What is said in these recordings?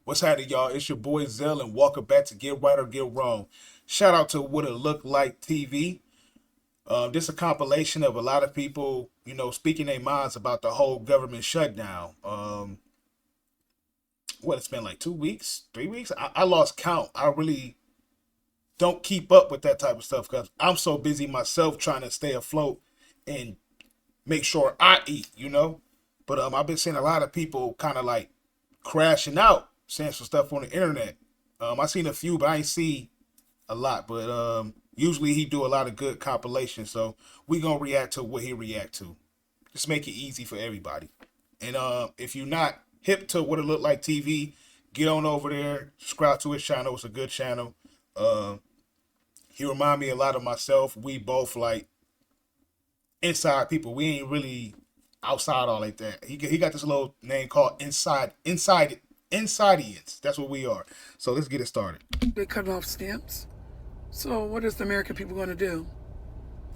What's happening, y'all? It's your boy Zell, and welcome back to Get Right or Get Wrong. Shout out to What It Looked Like TV. This is a compilation of a lot of people, speaking their minds about the whole government shutdown. It's been like 2 weeks, 3 weeks? I lost count. I really don't keep up with that type of stuff because I'm so busy myself trying to stay afloat and make sure I eat. But I've been seeing a lot of people kind of like crashing out, saying some stuff on the internet. I seen a few, but I ain't see a lot. But usually he do a lot of good compilations, so we gonna react to what he react to. Just make it easy for everybody. And if you're not hip to What It Looked Like TV, get on over there, subscribe to his channel. It's a good channel. He remind me a lot of myself. We both like inside people. We ain't really outside all like that. He got this little name called Insideians. That's what we are. So let's get it started. They cut off stamps. So what is the American people going to do?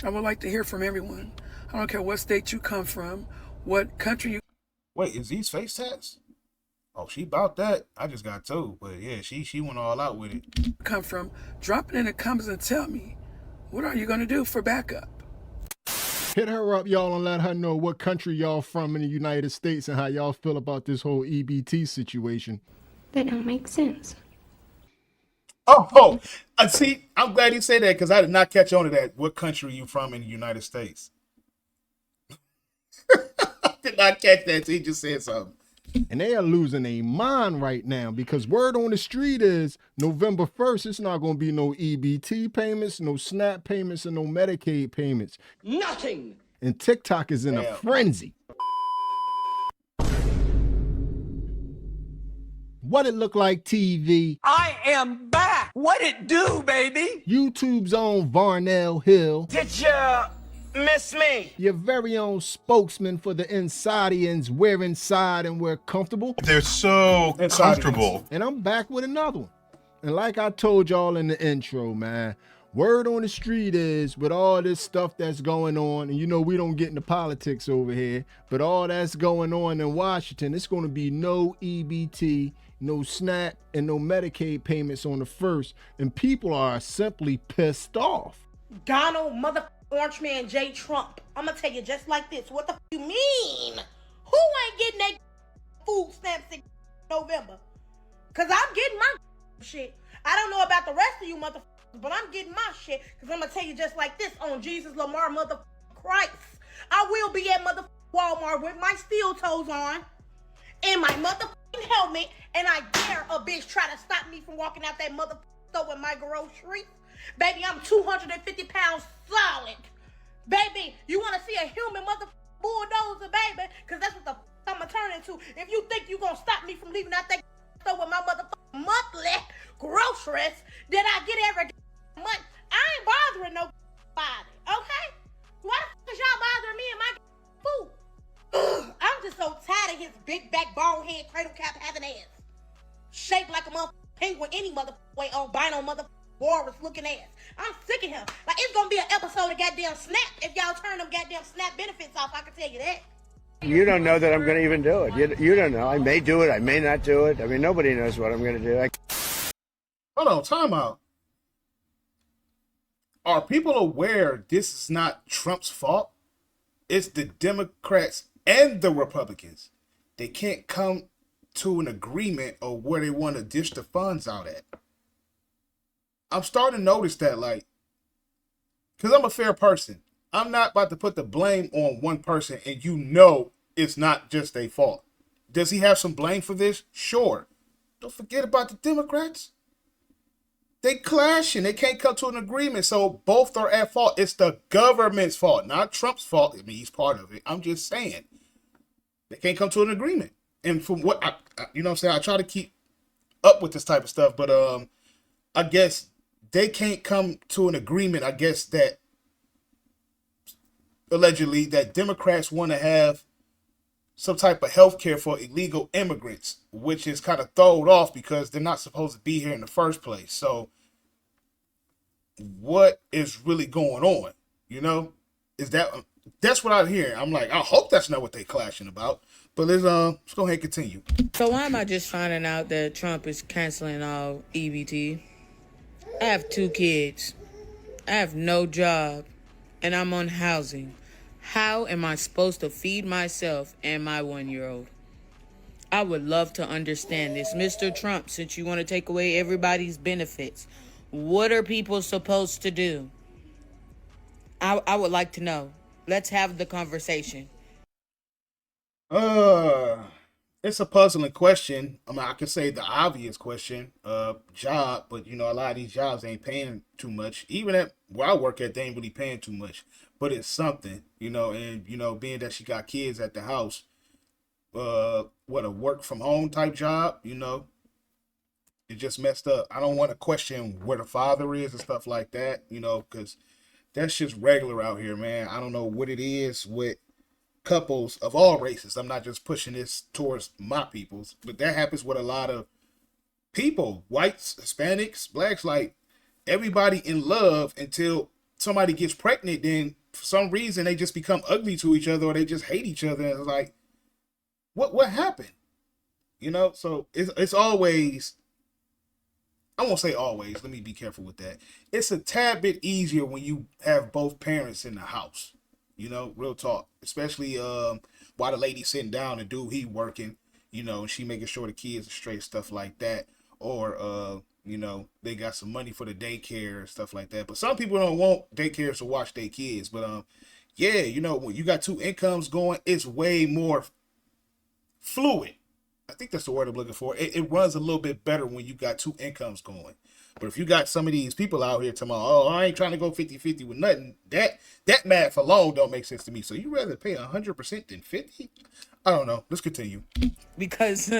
I would like to hear from everyone. I don't care what state you come from, what country you... Wait, is these face tats? Oh, she about that. I just got two. But yeah, she went all out with it. come from. Drop it in the comments and tell me, what are you going to do for backup? Hit her up, y'all, and let her know what country y'all from in the United States and how y'all feel about this whole EBT situation. That don't make sense. Oh, see, I'm glad you said that because I did not catch on to that. What country you from in the United States? I did not catch that. He just said something. And they are losing their mind right now because word on the street is November 1st, it's not going to be no EBT payments, no SNAP payments, and no Medicaid payments. Nothing. And TikTok is in a frenzy. What It Look Like TV. I am back. What it do, baby? YouTube's own Varnell Hill. Did you miss me? Your very own spokesman for the Insideians. We're inside and we're comfortable. They're so comfortable. And I'm back with another one. And like I told y'all in the intro, man, word on the street is with all this stuff that's going on, and we don't get into politics over here, but all that's going on in Washington, it's going to be no EBT, no SNAP, and no Medicaid payments on the 1st. And people are simply pissed off. Donald Orange Man J. Trump. I'm gonna tell you just like this. What the you mean? Who ain't getting that food stamps in November? Cause I'm getting my shit. I don't know about the rest of you motherfuckers, but I'm getting my shit. Cause I'm gonna tell you just like this on Jesus Lamar Christ. I will be at Walmart with my steel toes on and my motherfucking helmet, and I dare a bitch try to stop me from walking out that motherfucking store with my groceries. Baby, I'm 250 pounds solid. Baby, you want to see a human bulldozer, baby? Because that's what the I'm going to turn into. If you think you going to stop me from leaving out that store with my motherfucking monthly groceries that I get every month, I ain't bothering nobody, okay? Why the fuck is y'all bothering me and my food? I'm just so tired of his big back, bald head, cradle cap having ass. Shaped like a motherfucking penguin any motherfucking way, albino motherfucking Boris looking ass. I'm sick of him. Like, it's gonna be an episode of goddamn Snap if y'all turn them goddamn Snap benefits off. I can tell you that. You don't know that I'm going to even do it. You don't know. I may do it. I may not do it. I mean, nobody knows what I'm going to do. Hold on, time out. Are people aware this is not Trump's fault? It's the Democrats and the Republicans. They can't come to an agreement of where they want to dish the funds out at. I'm starting to notice that, because I'm a fair person. I'm not about to put the blame on one person, and it's not just their fault. Does he have some blame for this? Sure. Don't forget about the Democrats. They clashing. They can't come to an agreement, so both are at fault. It's the government's fault, not Trump's fault. I mean, he's part of it. I'm just saying. They can't come to an agreement. And from what, I try to keep up with this type of stuff, but I guess they can't come to an agreement, I guess, that allegedly that Democrats want to have some type of health care for illegal immigrants, which is kind of thrown off because they're not supposed to be here in the first place. So what is really going on? Is that's what I hear. I'm like, I hope that's not what they clashing about. But let's go ahead and continue. So why am I just finding out that Trump is canceling all EBT? I have 2 kids. I have no job. And I'm on housing. How am I supposed to feed myself and my 1-year-old? I would love to understand this. Mr. Trump, since you want to take away everybody's benefits, what are people supposed to do? I would like to know. Let's have the conversation. It's a puzzling question. I mean, I can say the obvious question, job, but a lot of these jobs ain't paying too much. Even at where I work at, they ain't really paying too much. But it's something, and being that she got kids at the house, what a work from home type job, it just messed up. I don't want to question where the father is and stuff like that, because that's just regular out here, man. I don't know what it is with couples of all races. I'm not just pushing this towards my peoples, but that happens with a lot of people, whites, Hispanics, blacks, like everybody in love until somebody gets pregnant. Then for some reason they just become ugly to each other or they just hate each other. And it's like, what happened? So it's always, I won't say always, let me be careful with that. It's a tad bit easier when you have both parents in the house, real talk, especially while the lady sitting down and dude, he working, and she making sure the kids are straight, stuff like that. Or, they got some money for the daycare and stuff like that. But some people don't want daycares to watch their kids. But, yeah, when you got 2 incomes going, it's way more fluid. I think that's the word I'm looking for. It runs a little bit better when you got 2 incomes going. But if you got some of these people out here talking about, oh, I ain't trying to go 50-50 with nothing, that math alone don't make sense to me. So you rather pay 100% than 50? I don't know. Let's continue. Because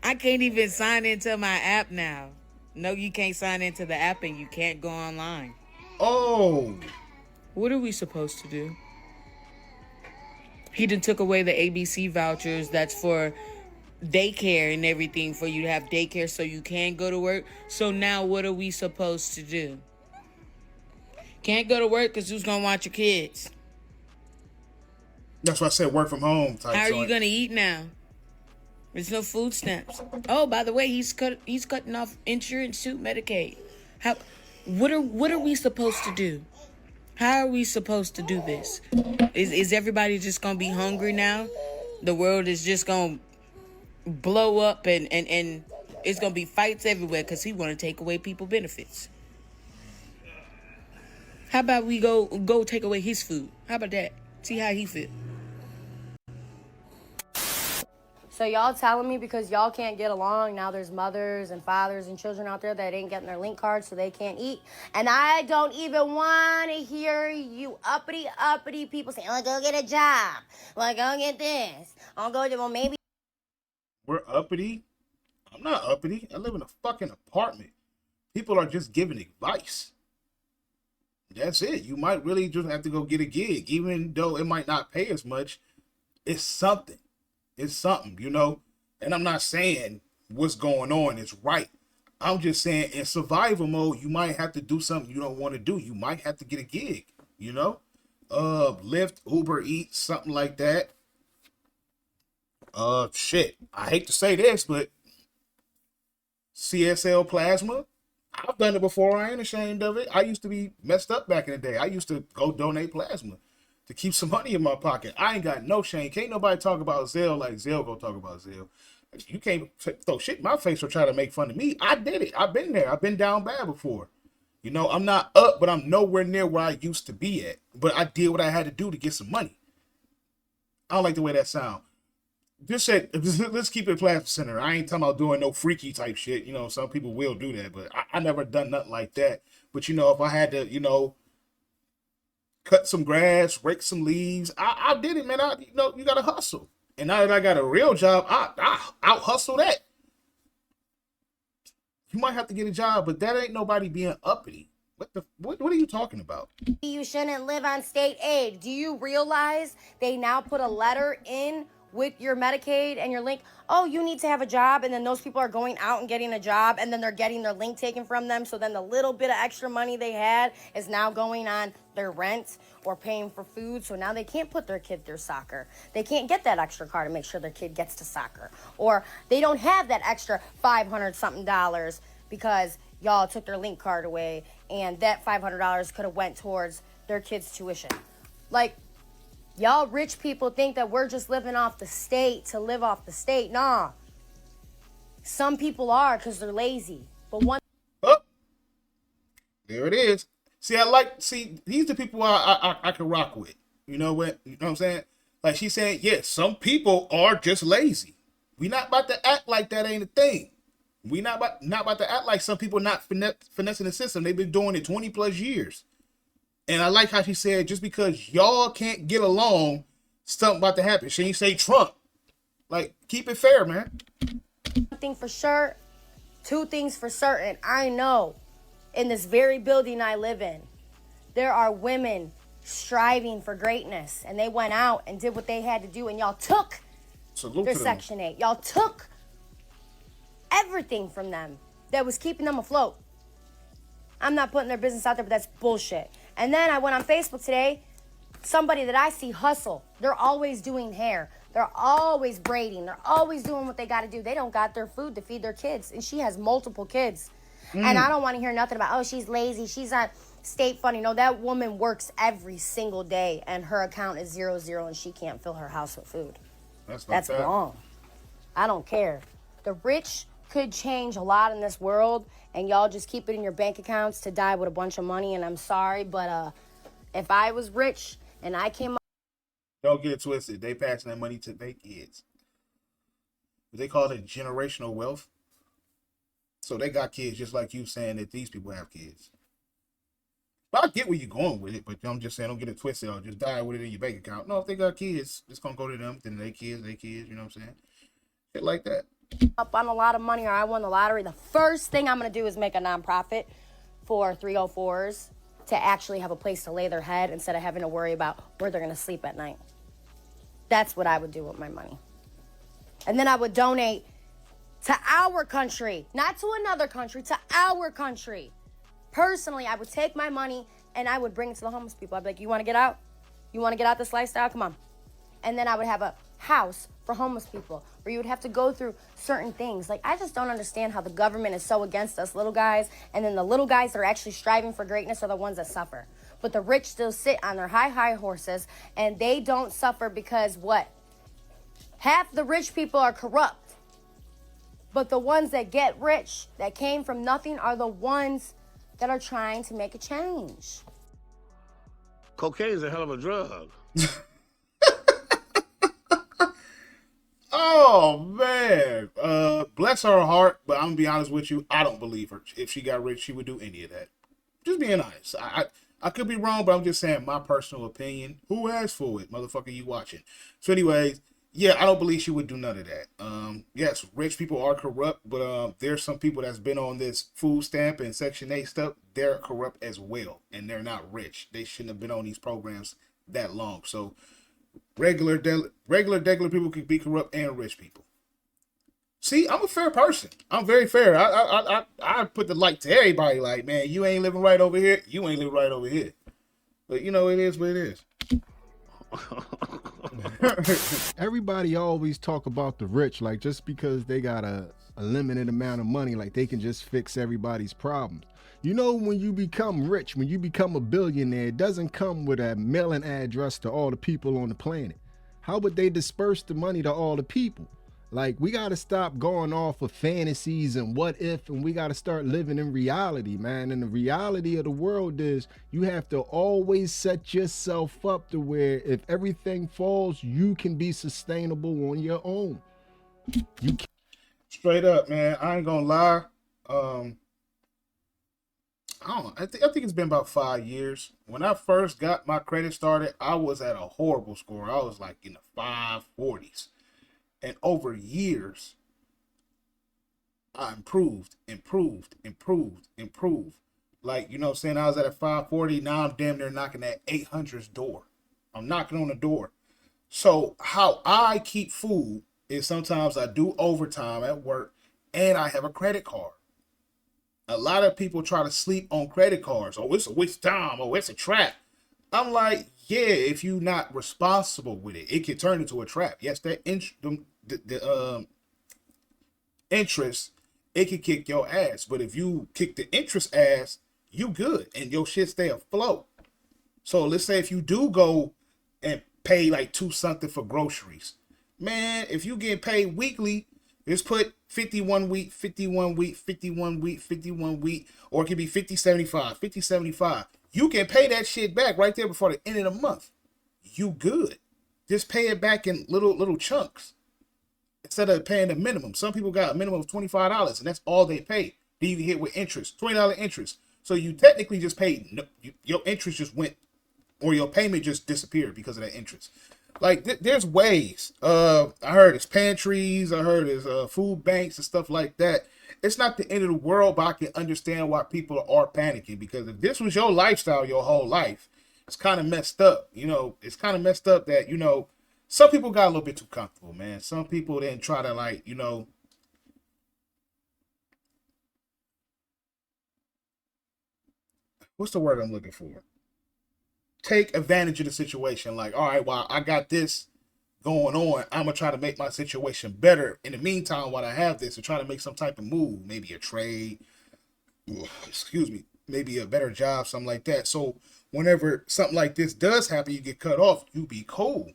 I can't even sign into my app now. No, you can't sign into the app and you can't go online. Oh. What are we supposed to do? He done took away the ABC vouchers that's for daycare and everything, for you to have daycare so you can go to work. So now what are we supposed to do? Can't go to work because who's going to watch your kids? That's why I said work from home type. How are you going to eat now? There's no food stamps. Oh, by the way, he's cutting off insurance too, Medicaid. What are we supposed to do? How are we supposed to do this? Is everybody just going to be hungry now? The world is just going to blow up and it's going to be fights everywhere because he want to take away people benefits. How about we go take away his food? How about that? See how he feel. So y'all telling me because y'all can't get along, now there's mothers and fathers and children out there that ain't getting their link cards so they can't eat. And I don't even want to hear you uppity people saying, oh, go get a job. Like, go get this. I'll go to, well, maybe. We're uppity? I'm not uppity. I live in a fucking apartment. People are just giving advice. That's it. You might really just have to go get a gig. Even though it might not pay as much, it's something. It's something, And I'm not saying what's going on is right. I'm just saying in survival mode, you might have to do something you don't want to do. You might have to get a gig, Lyft, Uber Eats, something like that. Shit. I hate to say this, but CSL plasma, I've done it before. I ain't ashamed of it. I used to be messed up back in the day. I used to go donate plasma to keep some money in my pocket. I ain't got no shame. Can't nobody talk about Zelle like Zelle go talk about Zelle. You can't throw shit in my face or try to make fun of me. I did it. I've been there. I've been down bad before. I'm not up, but I'm nowhere near where I used to be at. But I did what I had to do to get some money. I don't like the way that sounds. Just said, let's keep it plasma center. I ain't talking about doing no freaky type shit. Some people will do that, but I never done nothing like that. But if I had to, cut some grass, rake some leaves, I did it, man. You gotta hustle. And now that I got a real job, I out hustle that. You might have to get a job, but that ain't nobody being uppity. What are you talking about? You shouldn't live on state aid. Do you realize they now put a letter in with your Medicaid and your link, oh, you need to have a job, and then those people are going out and getting a job, and then they're getting their link taken from them, so then the little bit of extra money they had is now going on their rent or paying for food, so now they can't put their kid through soccer. They can't get that extra car to make sure their kid gets to soccer. Or they don't have that extra $500-something because y'all took their link card away, and that $500 could have went towards their kid's tuition. Like, y'all rich people think that we're just living off the state to live off the state. Nah. Some people are because they're lazy. But one... Oh, there it is. See, these are people I can rock with. You know what I'm saying? Like she's saying, yes, some people are just lazy. We not about to act like that ain't a thing. We not about to act like some people not finessing the system. They've been doing it 20 plus years. And I like how she said, just because y'all can't get along, something about to happen. She ain't say Trump. Like, keep it fair, man. One thing for sure, two things for certain. I know in this very building I live in, there are women striving for greatness. And they went out and did what they had to do. And y'all took their Section 8. Y'all took everything from them that was keeping them afloat. I'm not putting their business out there, but that's bullshit. And then I went on Facebook today. Somebody that I see hustle. They're always doing hair. They're always braiding. They're always doing what they got to do. They don't got their food to feed their kids. And she has multiple kids. And I don't want to hear nothing about, oh, she's lazy. She's on state funding. No, that woman works every single day. And her account is 0, and she can't fill her house with food. That's wrong. I don't care. The rich could change a lot in this world, and y'all just keep it in your bank accounts to die with a bunch of money. And I'm sorry, but if I was rich and I came up... Don't get it twisted. They passing that money to their kids. They call it generational wealth. So they got kids just like you saying that these people have kids. But I get where you're going with it, but I'm just saying don't get it twisted or just die with it in your bank account. No, if they got kids, it's going to go to them. Then they kids, you know what I'm saying? Shit like that. Up on a lot of money or I won the lottery, the first thing I'm going to do is make a nonprofit for 304s to actually have a place to lay their head instead of having to worry about where they're going to sleep at night. That's what I would do with my money. And then I would donate to our country, not to another country, to our country. Personally, I would take my money and I would bring it to the homeless people. I'd be like, you want to get out? You want to get out this lifestyle? Come on. And then I would have a house for homeless people where you would have to go through certain things. Like, I just don't understand how the government is so against us little guys, and then the little guys that are actually striving for greatness are the ones that suffer. But the rich still sit on their high horses, and they don't suffer because what? Half the rich people are corrupt. But the ones that get rich, that came from nothing, are the ones that are trying to make a change. Cocaine is a hell of a drug. Oh, man. Bless her heart, but I'm going to be honest with you. I don't believe her. If she got rich, she would do any of that. Just being honest. I could be wrong, but I'm just saying my personal opinion. Who asked for it? Motherfucker, you watching. So anyways, yeah, I don't believe she would do none of that. Yes, rich people are corrupt, but there's some people that's been on this food stamp and Section 8 stuff. They're corrupt as well, and they're not rich. They shouldn't have been on these programs that long. So regular people can be corrupt and rich people. See, I'm a fair person. I'm very fair. I put the light to everybody. Like, man, you ain't living right over here. You ain't living right over here. But you know, it is what it is. Everybody always talk about the rich, like just because they got a limited amount of money, like they can just fix everybody's problems. You know, when you become rich, when you become a billionaire, it doesn't come with a mailing address to all the people on the planet. How would they disperse the money to all the people? Like, we got to stop going off of fantasies and what if, and we got to start living in reality, man. And the reality of the world is you have to always set yourself up to where if everything falls, you can be sustainable on your own. You can. Straight up, man. I ain't gonna lie. I think it's been about 5 years. When I first got my credit started, I was at a horrible score. I was like in the 540s. And over years, I improved. Like, you know what I'm saying? I was at a 540. Now I'm damn near knocking at 800's door. I'm knocking on the door. So how I keep food is sometimes I do overtime at work and I have a credit card. A lot of people try to sleep on credit cards. Oh, it's a waste of time. Oh, it's a trap. I'm like, yeah, if you're not responsible with it, it can turn into a trap. Yes, that interest, it can kick your ass. But if you kick the interest ass, you good and your shit stay afloat. So let's say if you do go and pay like $2 something for groceries, man, if you get paid weekly, just put 51 week, 51 week, 51 week, 51 week, or it could be 50, 75, 50, 75. You can pay that shit back right there before the end of the month. You good. Just pay it back in little chunks instead of paying the minimum. Some people got a minimum of $25 and that's all they pay. Then you can hit with interest, $20 interest. So you technically just paid, your interest just went, or your payment just disappeared because of that interest. Like there's ways. I heard it's pantries. I heard it's food banks and stuff like that. It's not the end of the world, but I can understand why people are panicking, because if this was your lifestyle your whole life, it's kind of messed up. You know, it's kind of messed up that, you know, some people got a little bit too comfortable, man. Some people didn't try to, like, you know, what's the word I'm looking for? Take advantage of the situation. Like, all right, well, I got this going on. I'm going to try to make my situation better. In the meantime, while I have this, and try to make some type of move, maybe a trade, excuse me, maybe a better job, something like that. So whenever something like this does happen, you get cut off, you be cool.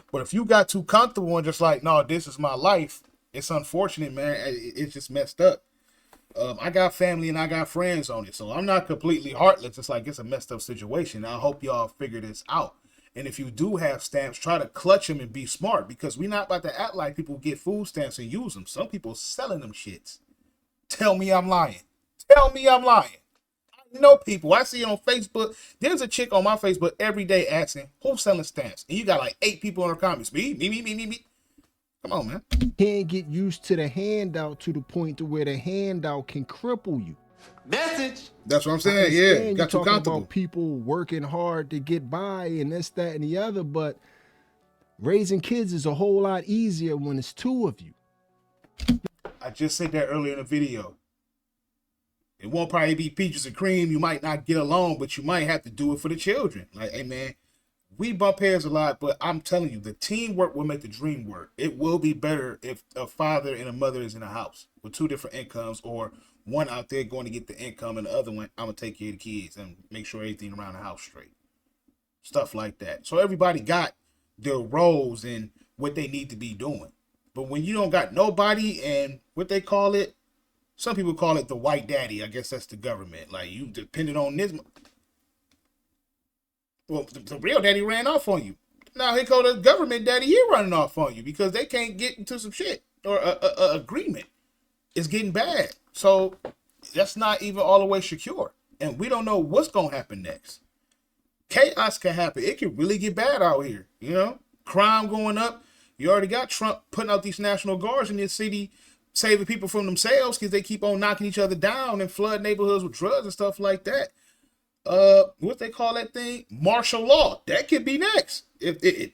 But if you got too comfortable and just like, no, this is my life, it's unfortunate, man. It's just messed up. I got family and I got friends on it, so I'm not completely heartless. It's like it's a messed up situation. I hope y'all figure this out. And if you do have stamps, try to clutch them and be smart, because we're not about to act like people get food stamps and use them. Some people selling them shits. Tell me I'm lying. Tell me I'm lying. I know people. I see it on Facebook. There's a chick on my Facebook every day asking, who's selling stamps? And you got like 8 people in her comments. Me. Come on, man. Can't get used to the handout to the point to where the handout can cripple you. Message. That's what I'm saying. Yeah, got too comfortable. About people working hard to get by and this, that, and the other, but raising kids is a whole lot easier when it's 2 of you. I just said that earlier in the video. It won't probably be peaches and cream. You might not get along, but you might have to do it for the children. Like, hey, man, we bump heads a lot, but I'm telling you, the teamwork will make the dream work. It will be better if a father and a mother is in a house with 2 different incomes, or one out there going to get the income and the other one, I'm going to take care of the kids and make sure everything around the house straight. Stuff like that. So everybody got their roles and what they need to be doing. But when you don't got nobody and what they call it, some people call it the white daddy. I guess that's the government. Like, you depended on this. Well, the real daddy ran off on you. Now he called the government daddy. He running off on you because they can't get into some shit or a agreement. It's getting bad. So that's not even all the way secure. And we don't know what's going to happen next. Chaos can happen. It can really get bad out here. You know, crime going up. You already got Trump putting out these National Guards in this city, saving people from themselves because they keep on knocking each other down and flood neighborhoods with drugs and stuff like that. What they call that thing? Martial law. That could be next.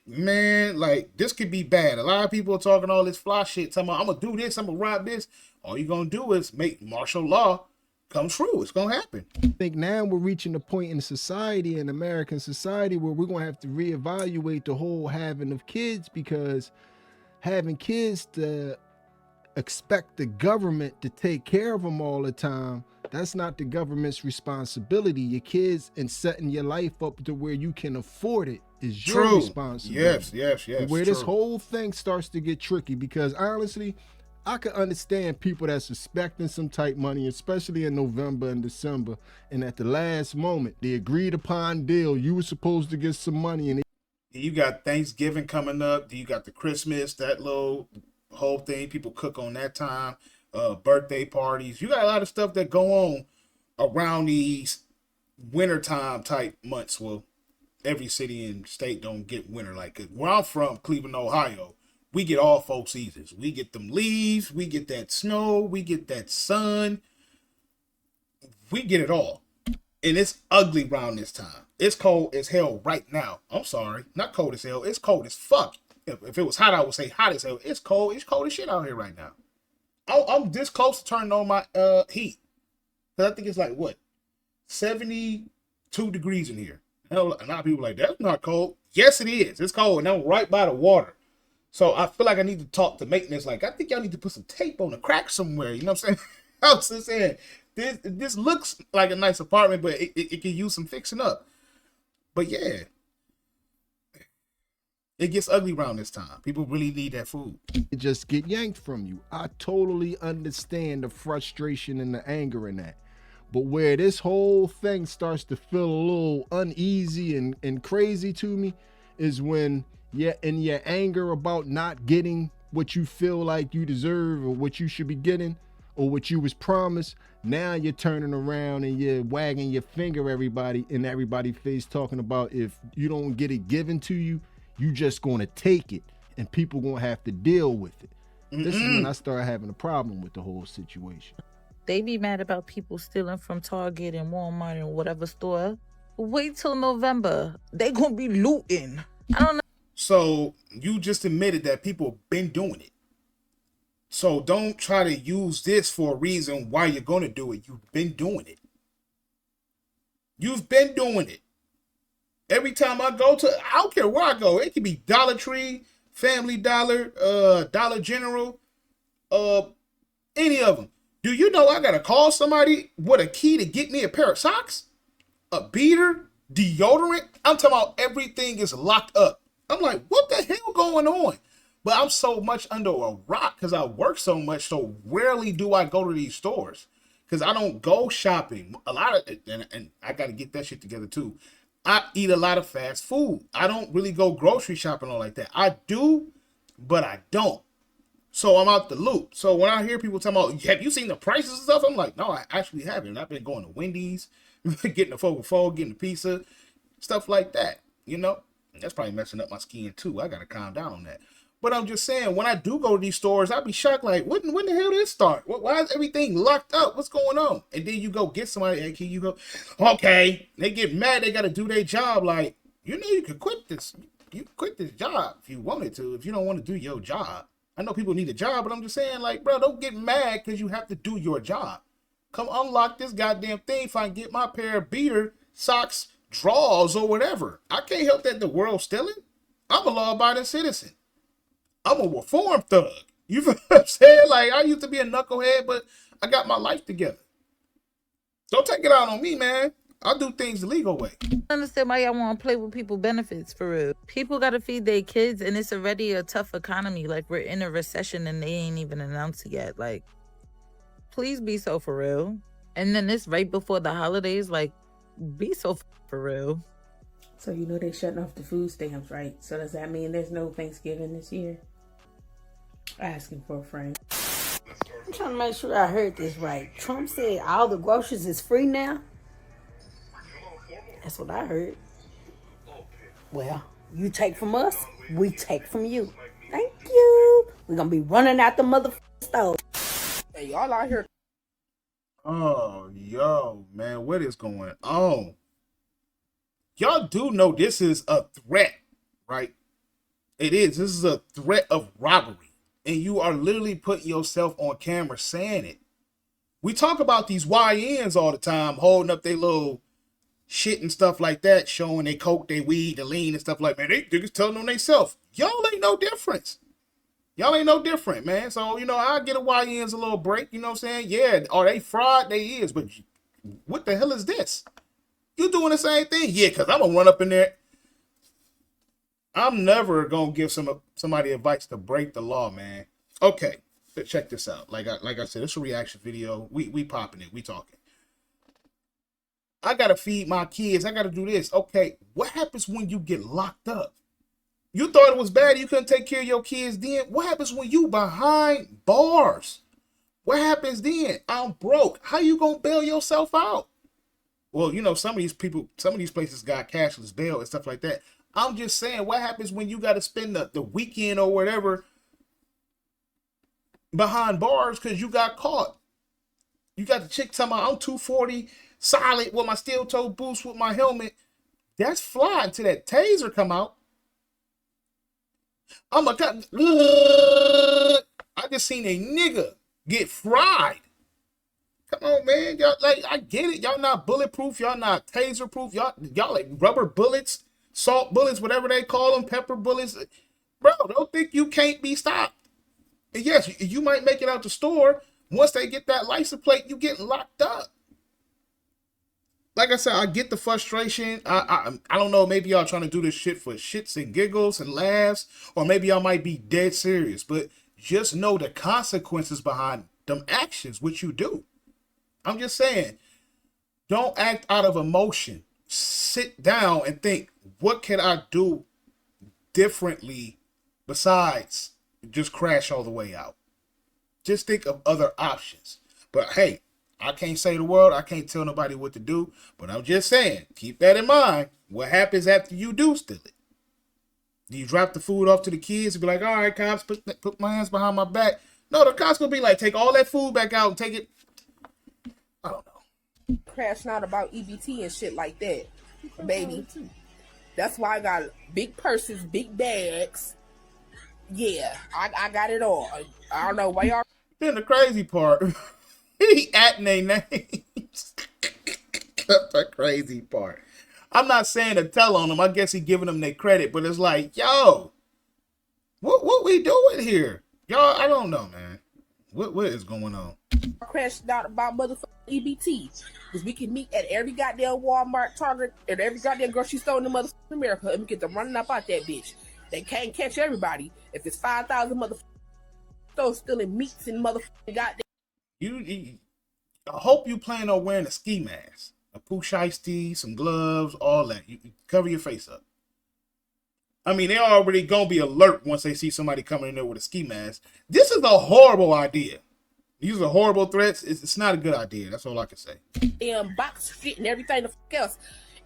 Man, like, this could be bad. A lot of people are talking all this fly shit, talking about, I'm gonna do this, I'm gonna rob this. All you're gonna do is make martial law come true. It's gonna happen. I think now we're reaching a point in society, in American society, where we're gonna have to reevaluate the whole having of kids, because having kids to expect the government to take care of them all the time, that's not the government's responsibility. Your kids and setting your life up to where you can afford it is your responsibility. Yes. Where this whole thing starts to get tricky, because honestly, I could understand people that's expecting some type money, especially in November and December, and at the last moment, the agreed upon deal, you were supposed to get some money, and you got Thanksgiving coming up. You got the Christmas, that little whole thing people cook on that time. Birthday parties. You got a lot of stuff that go on around these wintertime type months. Well, every city and state don't get winter like it. Where I'm from, Cleveland, Ohio, we get all 4 seasons. We get them leaves, we get that snow, we get that sun. We get it all. And it's ugly around this time. It's cold as hell right now. I'm sorry, not cold as hell. It's cold as fuck if it was hot, I would say hot as hell. It's cold. It's cold as shit out here right now. I'm this close to turning on my heat. Cause I think it's like what 72 degrees in here. Hell, a lot of people are like, that's not cold. Yes, it is. It's cold, and I'm right by the water. So I feel like I need to talk to maintenance. Like, I think y'all need to put some tape on the crack somewhere. You know what I'm saying? I was just saying, this looks like a nice apartment, but it can use some fixing up. But yeah, it gets ugly around this time. People really need that food. It just get yanked from you. I totally understand the frustration and the anger in that. But where this whole thing starts to feel a little uneasy and crazy to me is when you're in your anger about not getting what you feel like you deserve or what you should be getting or what you was promised. Now you're turning around and you're wagging your finger at everybody in everybody's face talking about if you don't get it given to you, you just gonna take it and people gonna have to deal with it. This is when I started having a problem with the whole situation. They be mad about people stealing from Target and Walmart and whatever store. Wait till November. They gonna be looting. I don't know. So you just admitted that people been doing it. So don't try to use this for a reason why you're going to do it. You've been doing it. You've been doing it. Every time I go to, I don't care where I go. It could be Dollar Tree, Family Dollar, Dollar General, any of them. Do you know I got to call somebody with a key to get me a pair of socks? A beater? Deodorant? I'm talking about everything is locked up. I'm like, what the hell going on? But I'm so much under a rock because I work so much, so rarely do I go to these stores because I don't go shopping. A lot of, and I got to get that shit together too. I eat a lot of fast food. I don't really go grocery shopping or like that. I do, but I don't. So I'm out the loop. So when I hear people talking about, have you seen the prices and stuff? I'm like, no, I actually haven't. I've been going to Wendy's, getting a 4x4, getting a pizza, stuff like that. You know, that's probably messing up my skin too. I got to calm down on that. But I'm just saying, when I do go to these stores, I'd be shocked. Like, when the hell did it start? Why is everything locked up? What's going on? And then you go get somebody, hey, can you go? Okay. They get mad. They got to do their job. Like, you know, you could quit this. You could quit this job if you wanted to, if you don't want to do your job. I know people need a job, but I'm just saying, like, bro, don't get mad because you have to do your job. Come unlock this goddamn thing if I can get my pair of beater, socks, drawers, or whatever. I can't help that the world's stealing. I'm a law-abiding citizen. I'm a reform thug. You feel what I'm saying? Like, I used to be a knucklehead, but I got my life together. Don't take it out on me, man. I do things the legal way. I understand why y'all want to play with people benefits for real. People got to feed their kids, and it's already a tough economy. Like, we're in a recession, and they ain't even announced it yet. Like, please be so for real. And then it's right before the holidays. Like, be so for real. So you know they're shutting off the food stamps, right? So does that mean there's no Thanksgiving this year? Asking for a friend. I'm trying to make sure I heard this right. Trump said all the groceries is free now? That's what I heard. Well, you take from us, we take from you. Thank you. We're going to be running out the motherfucking stove. Hey, y'all out here. Oh, yo, man, what is going on? Y'all do know this is a threat, right? It is. This is a threat of robbery. And you are literally putting yourself on camera saying it. We talk about these YNs all the time, holding up their little shit and stuff like that, showing they coke, they weed, the lean and stuff like that. Man, they niggas telling on themselves. Y'all ain't no difference. Y'all ain't no different, man. So, you know, I get a YN's a little break, you know what I'm saying? Yeah, are they fraud? They is. But what the hell is this? You doing the same thing? Yeah, because I'm going to run up in there. I'm never going to give somebody advice to break the law, man. Okay, so check this out. Like I said, it's a reaction video. We popping it. We talking. I got to feed my kids. I got to do this. Okay, what happens when you get locked up? You thought it was bad. You couldn't take care of your kids then. What happens when you behind bars? What happens then? I'm broke. How you going to bail yourself out? Well, you know, some of these places got cashless bail and stuff like that. I'm just saying, what happens when you got to spend the weekend or whatever behind bars because you got caught? You got the chick talking about, I'm 240 solid with my steel toe boots with my helmet. That's fly until that taser come out. I'm a cop. I just seen a nigga get fried. Come on, man. Y'all, like, I get it. Y'all not bulletproof. Y'all not taser proof. Y'all like rubber bullets, salt bullets, whatever they call them, pepper bullets. Bro, don't think you can't be stopped. And yes, you might make it out the store. Once they get that license plate, you getting locked up. Like I said, I get the frustration. I don't know. Maybe y'all trying to do this shit for shits and giggles and laughs, or maybe y'all might be dead serious. But just know the consequences behind them actions, which you do. I'm just saying, don't act out of emotion. Sit down and think, what can I do differently besides just crash all the way out? Just think of other options. But hey, I can't say the world. I can't tell nobody what to do. But I'm just saying, keep that in mind. What happens after you do steal it? Do you drop the food off to the kids and be like, all right, cops, put my hands behind my back? No, the cops gonna be like, take all that food back out and take it. I don't know. Crashing out about EBT and shit like that, baby. That's why I got big purses, big bags. Yeah, I got it all. I don't know why y'all. Then the crazy part, he atting their names. That's the crazy part. I'm not saying to tell on them. I guess he giving them their credit, but it's like, yo, what we doing here? Y'all, I don't know, man. What is going on? Crashed out about motherfucking EBT. Because we can meet at every goddamn Walmart, Target, and every goddamn grocery store in the motherfucking America and we get them running up out that bitch. They can't catch everybody. If it's 5,000 motherfucking stores stealing meats and motherfucking goddamn. I hope you plan on wearing a ski mask, a poo shiesty, some gloves, all that. You cover your face up. I mean, they're already gonna be alert once they see somebody coming in there with a ski mask. This is a horrible idea. These are horrible threats. It's not a good idea. That's all I can say. Damn box shit and everything the fuck else,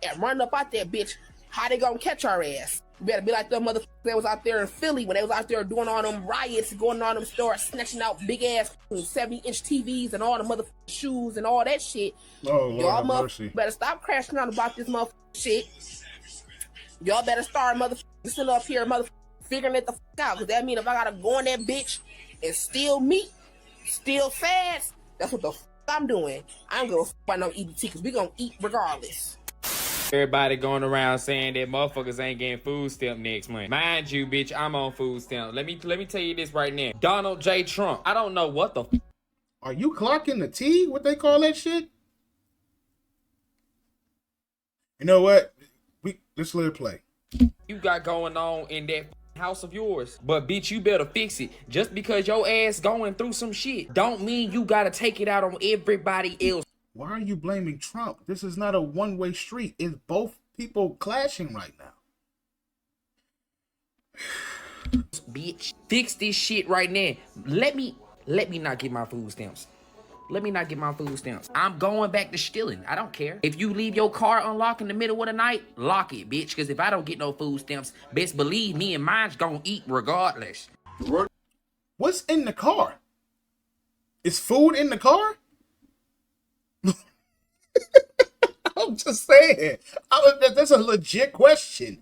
and run up out that bitch. How they gonna catch our ass? You better be like them motherfuckers that was out there in Philly when they was out there doing all them riots, going on them stores, snatching out big ass 70-inch TVs and all the motherfucking shoes and all that shit. Oh, Lord y'all have mercy. Better stop crashing out about this motherfucking shit. Y'all better start motherfucking sitting up here, motherfucking figuring it the fuck out. Cause that mean if I gotta go in that bitch and steal meat, steal fast, that's what the fuck I'm doing. I ain't gonna fuck about no EBT cause we gonna eat regardless. Everybody going around saying that motherfuckers ain't getting food stamp next month. Mind you, bitch, I'm on food stamp. Let me tell you this right now. Donald J. Trump. I don't know what the Are you clocking the T? What they call that shit? You know what? Let's let it play. You got going on in that house of yours. But bitch, you better fix it. Just because your ass going through some shit don't mean you gotta take it out on everybody else. Why are you blaming Trump? This is not a one-way street. It's both people clashing right now. Bitch, fix this shit right now. Let me not get my food stamps. Let me not get my food stamps. I'm going back to stealing. I don't care. If you leave your car unlocked in the middle of the night, lock it, bitch. Because if I don't get no food stamps, best believe me and mine's gonna eat regardless. What's in the car? Is food in the car? I'm just saying. That's a legit question.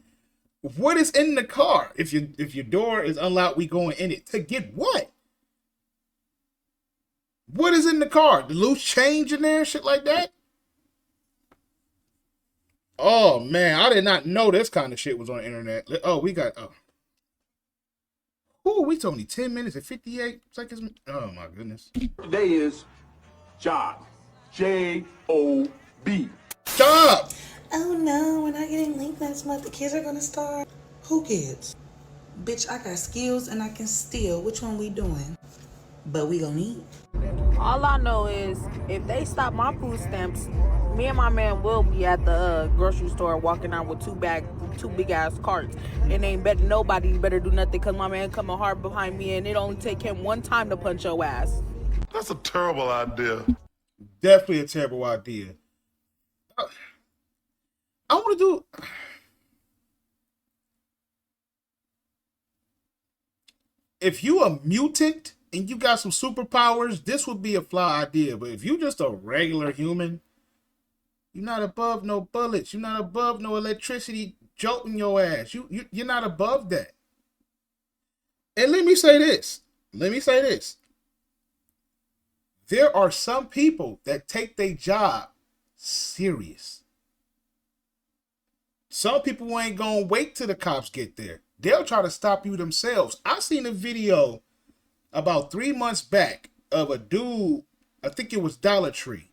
What is in the car? If your door is unlocked, we going in it. To get what? What is in the car? The loose change in there? Shit like that? Oh, man. I did not know this kind of shit was on the internet. Oh, we got... Oh, we only 10 minutes and 58 seconds. Oh, my goodness. Today is job. J-O-B. Job! Oh no, we're not getting linked next month. The kids are gonna start. Who kids? Bitch, I got skills and I can steal. Which one we doing? But we gonna eat. All I know is if they stop my food stamps, me and my man will be at the grocery store walking out with two big ass carts, and nobody better do nothing because my man coming hard behind me, and it only take him one time to punch your ass. That's a terrible idea. Definitely a terrible idea. I want to do... If you a mutant and you got some superpowers, this would be a fly idea. But if you just a regular human, you're not above no bullets. You're not above no electricity jolting your ass. You're not above that. And let me say this. There are some people that take their job serious. Some people ain't gonna wait till the cops get there. They'll try to stop you themselves. I seen a video about 3 months back of a dude, I think it was Dollar Tree.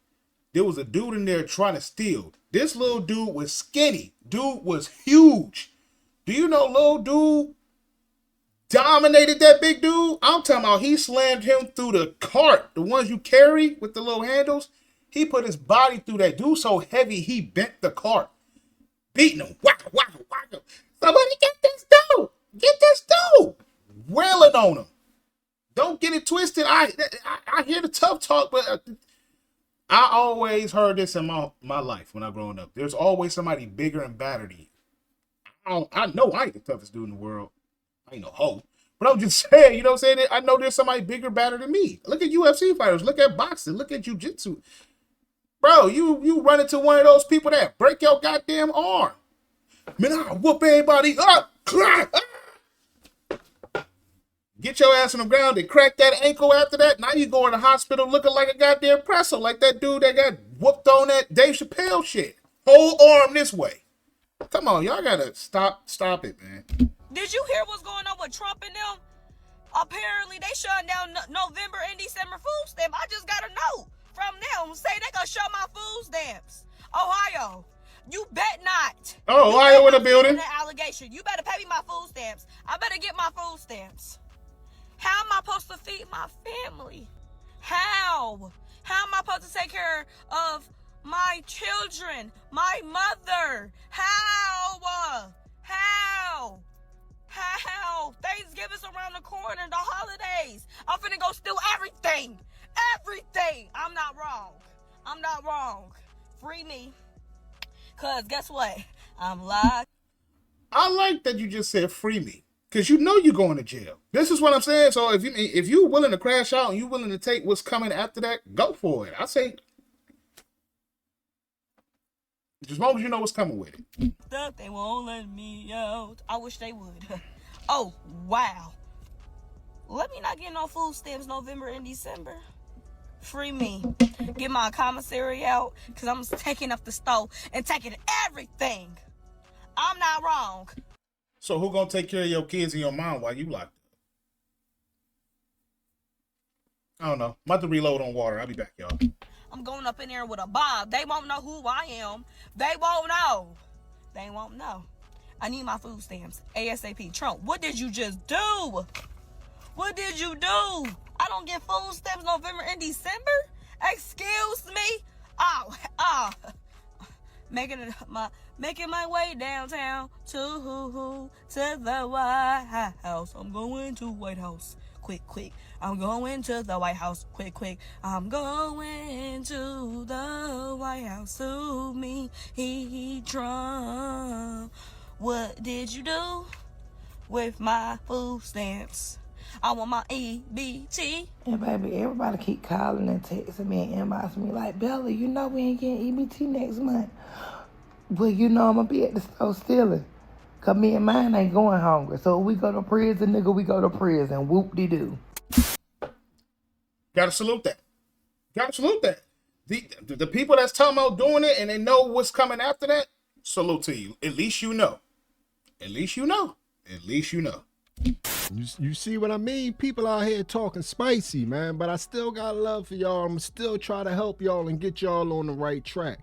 There was a dude in there trying to steal. This little dude was skinny. Dude was huge. Do you know little dude dominated that big dude? I'm talking about he slammed him through the cart. The ones you carry with the little handles. He put his body through that. Dude so heavy he bent the cart. Beating him. Whack, whack, whack him. Somebody get this dude. Get this dude. Wailing on him. Don't get it twisted. I hear the tough talk, but I always heard this in my life when I growing up. There's always somebody bigger and badder than you. I know I ain't the toughest dude in the world. I ain't no hoe. But I'm just saying, you know what I'm saying? I know there's somebody bigger, badder than me. Look at UFC fighters. Look at boxing. Look at jiu-jitsu. Bro, you run into one of those people that break your goddamn arm. Man, I'll whoop everybody up. Get your ass on the ground and crack that ankle after that. Now you go in the hospital looking like a goddamn pretzel, like that dude that got whooped on that Dave Chappelle shit. Whole arm this way. Come on, y'all gotta stop it, man. Did you hear what's going on with Trump and them? Apparently they shut down November and December food stamp. I just got a note from them say they gonna shut my food stamps. Ohio, you bet not. Oh, Ohio in the building. That allegation. You better pay me my food stamps. I better get my food stamps. How am I supposed to feed my family? How? How am I supposed to take care of my children, my mother? How? Thanksgiving's around the corner, the holidays. I'm finna go steal everything. Everything. I'm not wrong. Free me. Cause guess what? I'm locked. I like that you just said free me. Because you know you're going to jail. This is what I'm saying. So if you're willing to crash out and you're willing to take what's coming after that, go for it. I say, as long as you know what's coming with it. Stuff they won't let me out. I wish they would. Oh, wow. Let me not get no food stamps November and December. Free me. Get my commissary out. Because I'm taking up the stove and taking everything. I'm not wrong. So who gonna take care of your kids and your mom while you locked up? I don't know. I'm about to reload on water. I'll be back, y'all. I'm going up in there with a bomb. They won't know who I am. They won't know. I need my food stamps. ASAP. Trump, what did you just do? What did you do? I don't get food stamps November and December? Excuse me? Making my way downtown to the White House. I'm going to White House. Quick. I'm going to the White House. Quick. I'm going to the White House. To me, Trump. What did you do with my food stamps? I want my EBT. And baby, everybody keep calling and texting me and inboxing me like, Bella, you know we ain't getting EBT next month. Well, you know I'm going to be at the store stealing. Because me and mine ain't going hungry. So if we go to prison, nigga, we go to prison. Whoop-de-doo. Gotta salute that. The people that's talking about doing it and they know what's coming after that, salute to you. At least you know. You see what I mean? People out here talking spicy, man, but I still got love for y'all. I'm still trying to help y'all and get y'all on the right track.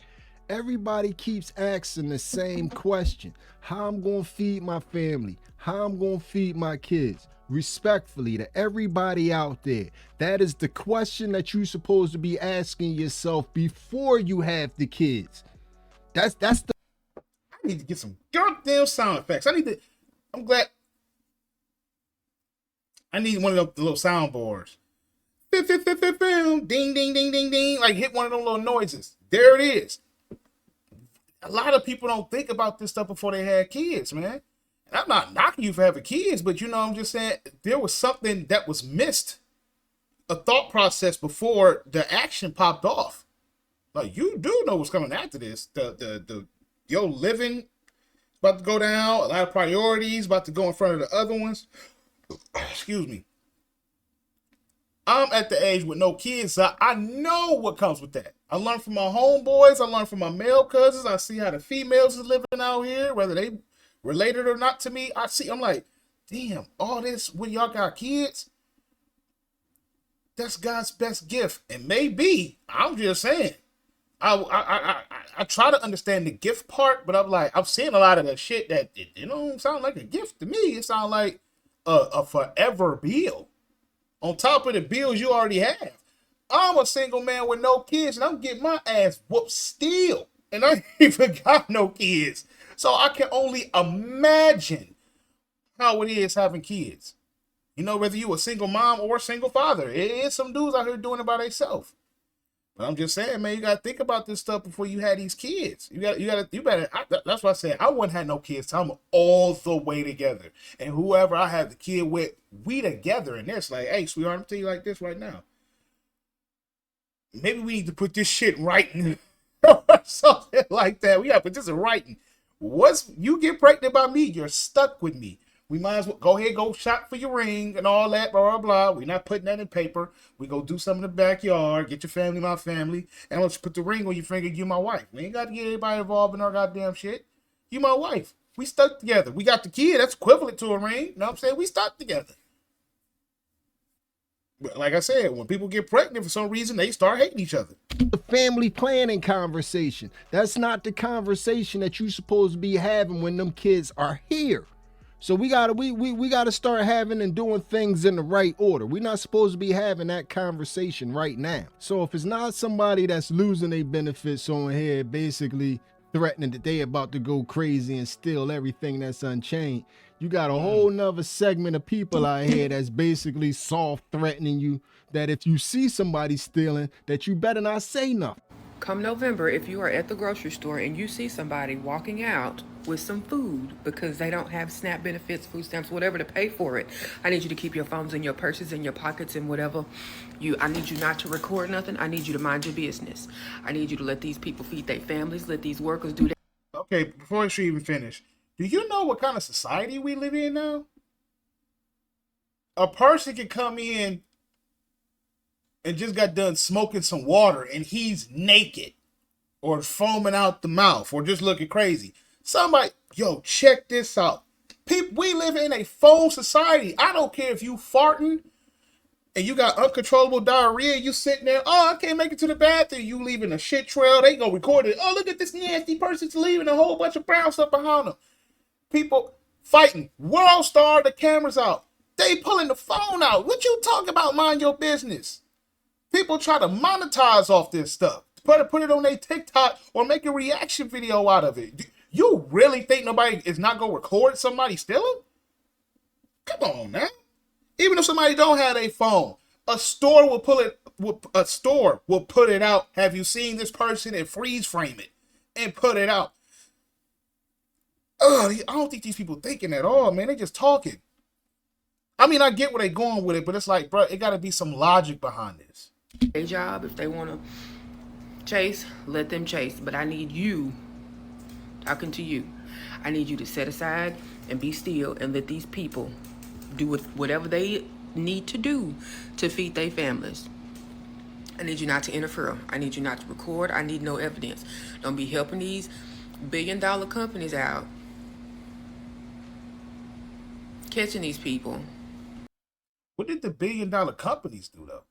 Everybody keeps asking the same question. How I'm going to feed my family? How I'm going to feed my kids? Respectfully to everybody out there, that is the question that you're supposed to be asking yourself before you have the kids. That's the... I need to get some goddamn sound effects. I need one of the little soundboards. Ding, ding, ding, ding, ding. Like hit one of those little noises. There it is. A lot of people don't think about this stuff before they had kids, man. And I'm not knocking you for having kids, but I'm just saying there was something that was missed. A thought process before the action popped off. Like you do know what's coming after this. Your living about to go down, a lot of priorities about to go in front of the other ones. excuse me, I'm at the age with no kids, so I know what comes with that. I learned from my homeboys. I learned from my male cousins. I see how the females is living out here, whether they related or not to me. I'm like, damn, all this when y'all got kids, that's God's best gift. And maybe, I'm just saying, I try to understand the gift part, but I'm like, I'm seeing a lot of the shit that it don't sound like a gift to me. It sounds like a forever bill on top of the bills you already have. I'm a single man with no kids, and I'm getting my ass whooped still, and I ain't even got no kids. So I can only imagine how it is having kids. You know, whether you a single mom or a single father, it is some dudes out here doing it by themselves. But I'm just saying, man, you gotta think about this stuff before you had these kids. You better. That's why I said I wouldn't have no kids till I'm all the way together. And whoever I have the kid with, we together. And it's like, hey, sweetheart, I'm telling you like this right now. Maybe we need to put this shit in writing or something like that. We gotta put this in writing. Once you get pregnant by me, you're stuck with me. We might as well go ahead, go shop for your ring and all that, blah, blah, blah. We're not putting that in paper. We go do something in the backyard, get your family, my family, and let's put the ring on your finger, you my wife. We ain't got to get everybody involved in our goddamn shit. You my wife. We stuck together. We got the kid. That's equivalent to a ring. You know what I'm saying? We stuck together. But like I said, when people get pregnant for some reason, they start hating each other. The family planning conversation. That's not the conversation that you're supposed to be having when them kids are here. So we gotta start having and doing things in the right order. We're not supposed to be having that conversation right now. So if it's not somebody that's losing their benefits on here, basically threatening that they about to go crazy and steal everything that's unchained, you got a whole nother segment of people out here that's basically soft threatening you that if you see somebody stealing, that you better not say nothing. Come November, if you are at the grocery store and you see somebody walking out with some food because they don't have SNAP benefits, food stamps, whatever to pay for it, I need you to keep your phones in your purses, in your pockets, and whatever. I need you not to record nothing. I need you to mind your business. I need you to let these people feed their families, let these workers do that. Okay, before she even finish, do you know what kind of society we live in now? A person can come in and just got done smoking some water and he's naked or foaming out the mouth or just looking crazy. Somebody, yo, check this out. People, we live in a phone society. I don't care if you farting and you got uncontrollable diarrhea, you sitting there, oh, I can't make it to the bathroom. You leaving a shit trail. They gonna record it. Oh, look at this nasty person's leaving a whole bunch of brown stuff behind them. People fighting. World Star, the cameras out. They pulling the phone out. What you talking about? Mind your business. People try to monetize off this stuff. Put it on their TikTok or make a reaction video out of it. You really think nobody is not going to record somebody stealing? Come on now. Even if somebody don't have a phone, a store will put it out. Have you seen this person, and freeze frame it and put it out? I don't think these people thinking at all, man. They just talking. I mean, I get where they going with it, but it's like, bro, it got to be some logic behind this. Their job, if they want to chase, let them chase. But I need you, talking to you, I need you to set aside and be still and let these people do whatever they need to do to feed their families. I need you not to interfere. I need you not to record. I need no evidence. Don't be helping these billion-dollar companies out, catching these people. What did the billion-dollar companies do, though?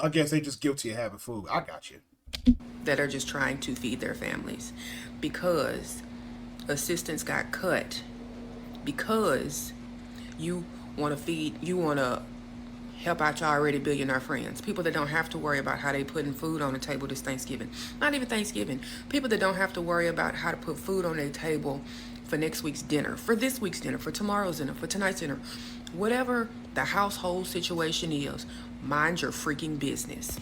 I guess they just guilty of having food. I got you. That are just trying to feed their families because assistance got cut because you want to help out your already billionaire friends. People that don't have to worry about how they putting food on the table this Thanksgiving. Not even Thanksgiving. People that don't have to worry about how to put food on their table for next week's dinner, for this week's dinner, for tomorrow's dinner, for tonight's dinner. Whatever the household situation is, mind your freaking business.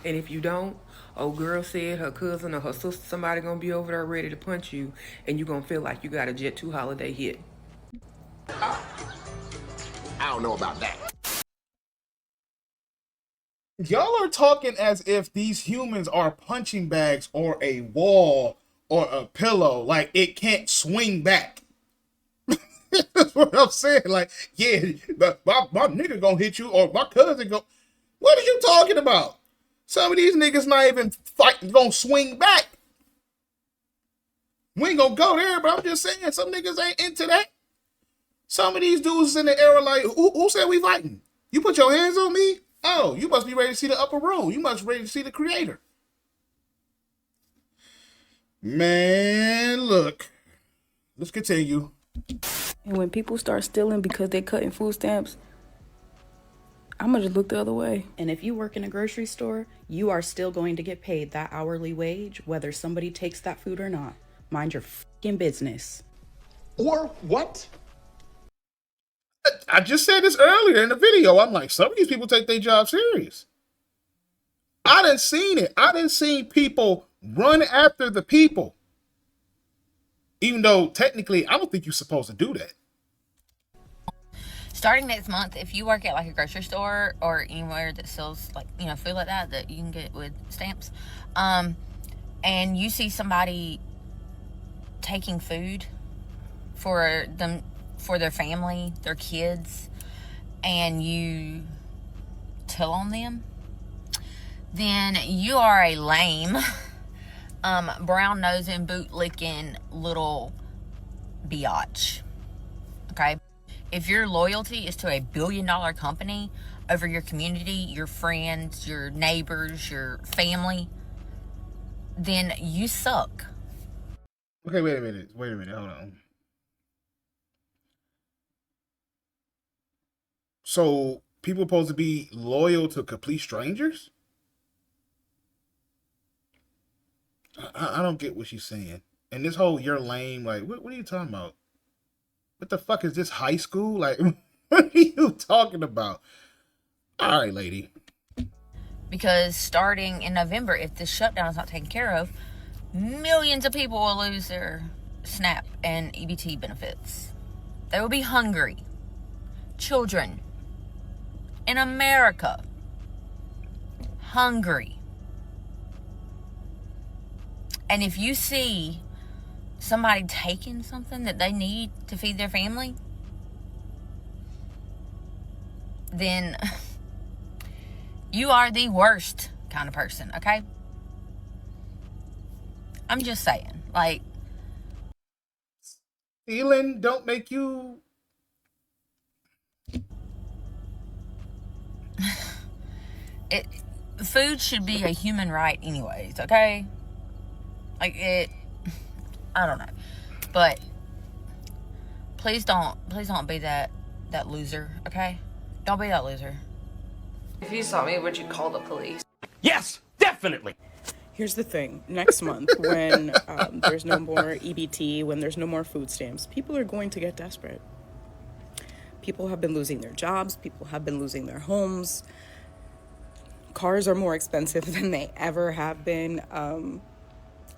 And if you don't, old girl said her cousin or her sister, somebody gonna be over there ready to punch you, and you gonna feel like you got a Jet 2 holiday hit. I don't know about that. Y'all are talking as if these humans are punching bags or a wall or a pillow, like it can't swing back. That's what I'm saying. Like, yeah, my nigga gonna hit you, or my cousin go. What are you talking about? Some of these niggas not even gonna swing back. We ain't gonna go there, but I'm just saying some niggas ain't into that. Some of these dudes in the era like, who said we fighting? You put your hands on me? Oh, you must be ready to see the upper room. You must be ready to see the creator. Man, look. Let's continue. And when people start stealing because they're cutting food stamps, I'm gonna just look the other way. And if you work in a grocery store, you are still going to get paid that hourly wage, whether somebody takes that food or not. Mind your fucking business. Or what? I just said this earlier in the video. I'm like, some of these people take their job serious. I done seen it. I done seen people run after the people. Even though technically, I don't think you're supposed to do that. Starting next month, if you work at like a grocery store or anywhere that sells like, you know, food like that you can get with stamps, and you see somebody taking food for them, for their family, their kids, and you tell on them, then you are a lame, brown nosing, boot licking little biatch. Okay? If your loyalty is to a $1 billion company over your community, your friends, your neighbors, your family, then you suck. Okay, wait a minute, hold on. So people supposed to be loyal to complete strangers? I don't get what she's saying. And this whole "you're lame," like, what are you talking about? What the fuck is this, high school? Like, what are you talking about? All right, lady. Because starting in November, if this shutdown is not taken care of, millions of people will lose their SNAP and EBT benefits. They will be hungry. Children in America, hungry. And if you see somebody taking something that they need to feed their family, then you are the worst kind of person, okay? I'm just saying, like, stealing don't make you... Food should be a human right anyways, okay? Like, I don't know. But please don't be that loser, okay? Don't be that loser. If you saw me, would you call the police? Yes, definitely. Here's the thing. Next month, when there's no more EBT, when there's no more food stamps, people are going to get desperate. People have been losing their jobs. People have been losing their homes. Cars are more expensive than they ever have been.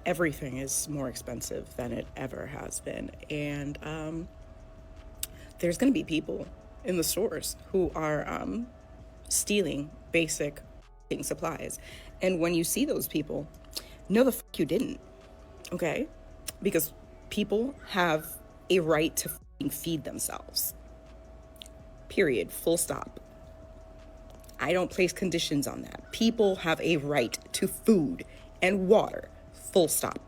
Everything is more expensive than it ever has been. And there's going to be people in the stores who are stealing basic supplies. And when you see those people, no, the fuck you didn't, okay? Because people have a right to feed themselves. Period. Full stop. I don't place conditions on that. People have a right to food and water. Full stop.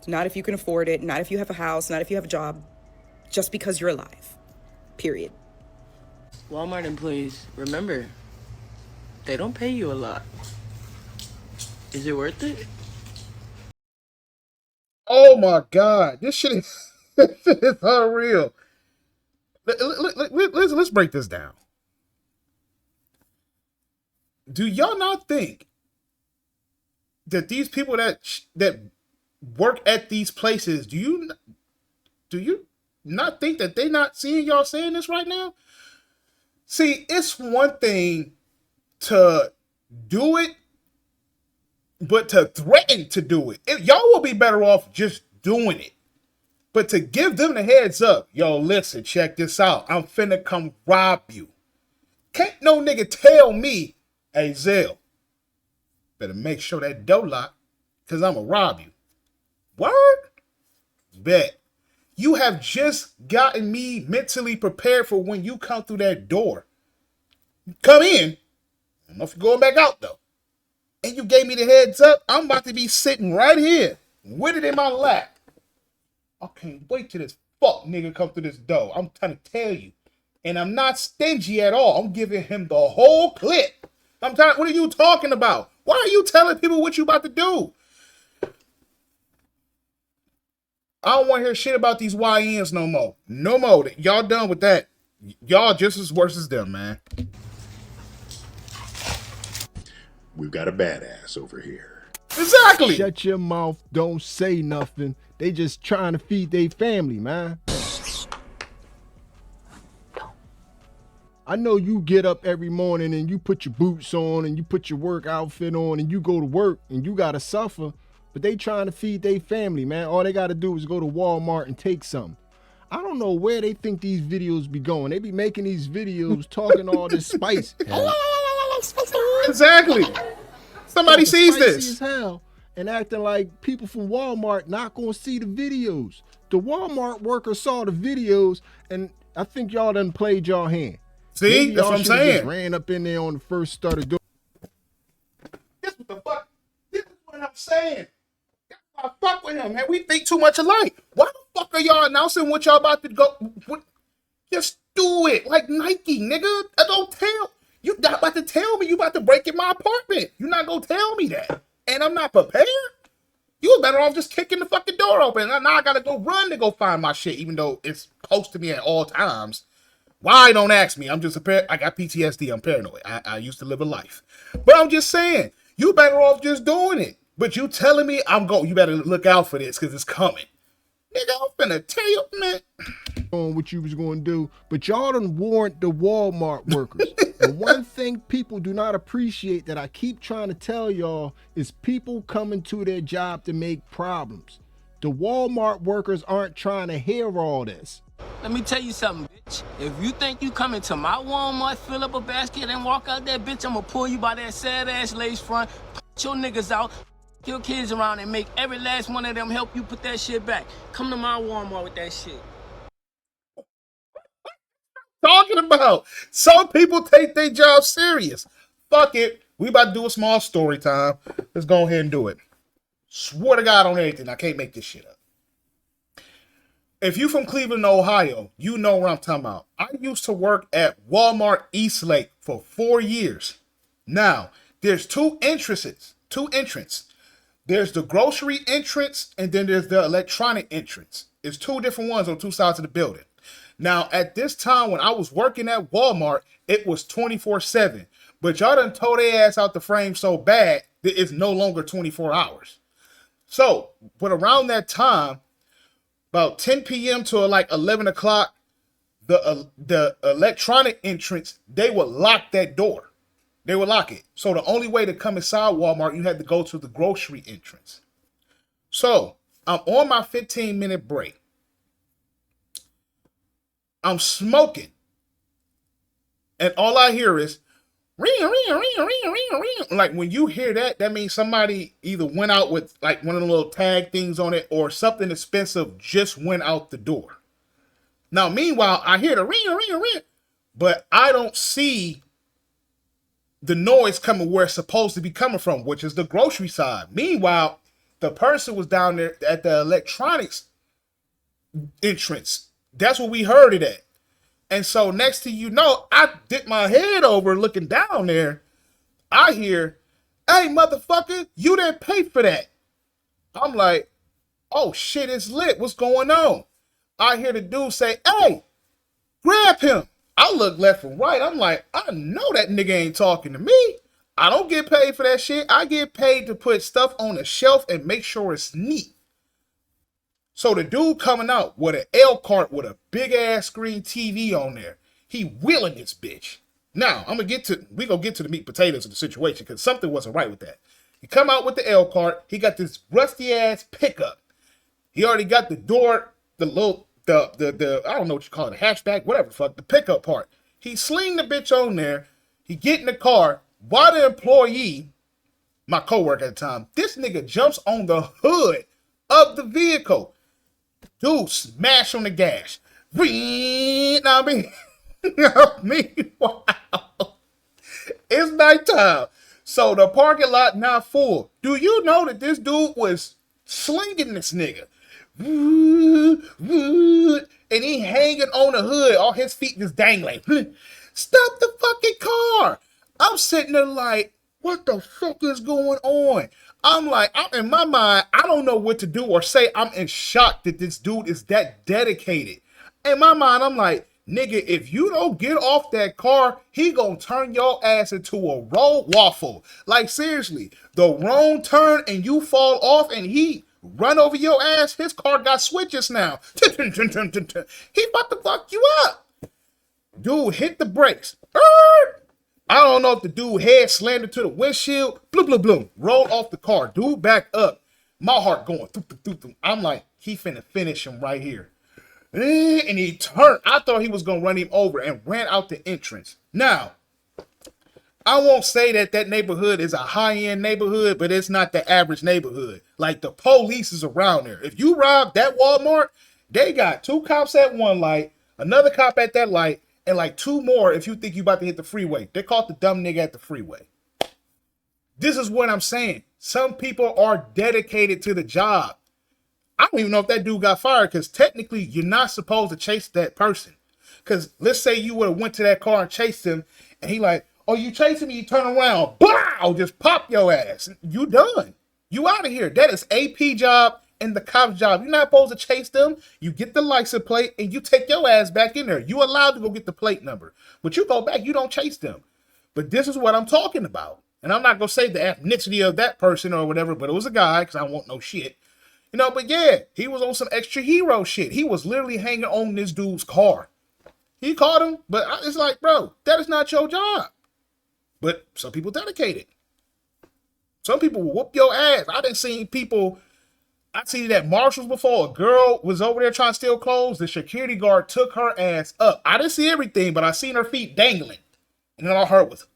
Not if you can afford it, not if you have a house, not if you have a job, just because you're alive. Period. Walmart employees, remember, they don't pay you a lot. Is it worth it? Oh my God, this shit is, this shit is unreal. Let's break this down. Do y'all not think that these people that work at these places, do you not think that they not seeing y'all saying this right now? See, it's one thing to do it, but to threaten to do it. Y'all will be better off just doing it. But to give them the heads up, yo, listen, check this out. I'm finna come rob you. Can't no nigga tell me, hey, Zell, better make sure that door locked, because I'm going to rob you. Word? Bet. You have just gotten me mentally prepared for when you come through that door. Come in. I don't know if you're going back out, though. And you gave me the heads up. I'm about to be sitting right here with it in my lap. I can't wait till this fuck nigga come through this door. I'm trying to tell you. And I'm not stingy at all. I'm giving him the whole clip. What are you talking about? Why are you telling people what you about to do? I don't want to hear shit about these YNs no more. No more. Y'all done with that. Y'all just as worse as them, man. We've got a badass over here. Exactly. Shut your mouth. Don't say nothing. They just trying to feed their family, man. I know you get up every morning and you put your boots on and you put your work outfit on and you go to work and you gotta suffer, but they trying to feed their family, man. All they gotta do is go to Walmart and take something. I don't know where they think these videos be going. They be making these videos talking all this spice. Exactly. Somebody sees this. As hell, and acting like people from Walmart not gonna see the videos. The Walmart worker saw the videos, and I think y'all done played y'all hand. See, maybe that's what I'm saying. Just ran up in there on the first started doing. This what the fuck. This is what I'm saying. I fuck with him, man. We think too much alike. Why the fuck are y'all announcing what y'all about to go? Just do it like Nike, nigga. Don't tell. You not about to tell me you about to break in my apartment. You not gonna tell me that. And I'm not prepared. You was better off just kicking the fucking door open. Now I gotta go run to go find my shit, even though it's close to me at all times. Why? Don't ask me. I'm just I got PTSD. I'm paranoid. I used to live a life. But I'm just saying, you better off just doing it. But you telling me you better look out for this because it's coming. Nigga, I'm finna tell you, man. On what you was going to do, but y'all done warned the Walmart workers. And one thing people do not appreciate that I keep trying to tell y'all is people coming to their job to make problems. The Walmart workers aren't trying to hear all this. Let me tell you something, bitch. If you think you come into my Walmart, fill up a basket and walk out there, bitch, I'm gonna pull you by that sad ass lace front, put your niggas out, your kids around and make every last one of them help you put that shit back. Come to my Walmart with that shit. Talking about some people take their job serious. Fuck it. We about to do a small story time. Let's go ahead and do it. Swear to God on everything. I can't make this shit up. If you from Cleveland, Ohio, you know what I'm talking about. I used to work at Walmart Eastlake for 4 years. Now, there's two entrances. There's the grocery entrance and then there's the electronic entrance. It's two different ones on two sides of the building. Now, at this time when I was working at Walmart, it was 24/7. But y'all done tore their ass out the frame so bad that it's no longer 24 hours. So, but around that time, about 10 p.m. to like 11 o'clock, the electronic entrance, they would lock that door. They would lock it. So the only way to come inside Walmart, you had to go to the grocery entrance. So I'm on my 15-minute break. I'm smoking. And all I hear is ring, ring, ring, ring, ring, ring. Like when you hear that, that means somebody either went out with like one of the little tag things on it or something expensive just went out the door. Now, meanwhile, I hear the ring, ring, ring, but I don't see the noise coming where it's supposed to be coming from, which is the grocery side. Meanwhile, the person was down there at the electronics entrance. That's where we heard it at. And so next thing you know, I dip my head over looking down there. I hear, "Hey, motherfucker, you didn't pay for that." I'm like, oh shit, it's lit. What's going on? I hear the dude say, "Hey, grab him." I look left and right. I'm like, I know that nigga ain't talking to me. I don't get paid for that shit. I get paid to put stuff on the shelf and make sure it's neat. So the dude coming out with an L cart with a big ass screen TV on there. He wheeling this bitch. Now, we gonna get to the meat potatoes of the situation because something wasn't right with that. He come out with the L cart. He got this rusty ass pickup. He already got the door, the I don't know what you call it, the hatchback, whatever the fuck, the pickup part. He sling the bitch on there. He get in the car. While the employee, my coworker at the time, this nigga jumps on the hood of the vehicle. Dude, smash on the gas. I mean, meanwhile, it's nighttime. So the parking lot not full. Do you know that this dude was slinging this nigga? And he hanging on the hood, all his feet just dangling. Stop the fucking car. I'm sitting there like, what the fuck is going on? I'm like, in my mind, I don't know what to do or say. I'm in shock that this dude is that dedicated. In my mind, I'm like, nigga, if you don't get off that car, he gonna turn your ass into a road waffle. Like, seriously, the wrong turn and you fall off and he run over your ass, his car got switches now. He about to fuck you up. Dude hit the brakes. I don't know if the dude head slammed to the windshield. Bloom. Rolled off the car. Dude back up. My heart going. I'm like, he finna finish him right here. And he turned. I thought he was going to run him over and ran out the entrance. Now, I won't say that that neighborhood is a high-end neighborhood, but it's not the average neighborhood. Like, the police is around there. If you rob that Walmart, they got 2 cops at one light, another cop at that light, and like 2 more if you think you about to hit the freeway. They caught the dumb nigga at the freeway. This is what I'm saying. Some people are dedicated to the job. I don't even know if that dude got fired because technically you're not supposed to chase that person. Because let's say you would have went to that car and chased him and he like, oh, you chasing me, you turn around, blow, just pop your ass. You done. You out of here. That is AP job and the cop's job. You're not supposed to chase them. You get the license plate and you take your ass back in there. You allowed to go get the plate number. But you go back, you don't chase them. But this is what I'm talking about. And I'm not going to say the ethnicity of that person or whatever, but it was a guy because I won't know shit. You know, but yeah, he was on some extra hero shit. He was literally hanging on this dude's car. He caught him, but it's like, bro, that is not your job. But some people dedicated. Some people will whoop your ass. I done seen people, I seen that Marshalls before. A girl was over there trying to steal clothes. The security guard took her ass up. I didn't see everything, but I seen her feet dangling. And then all I heard was,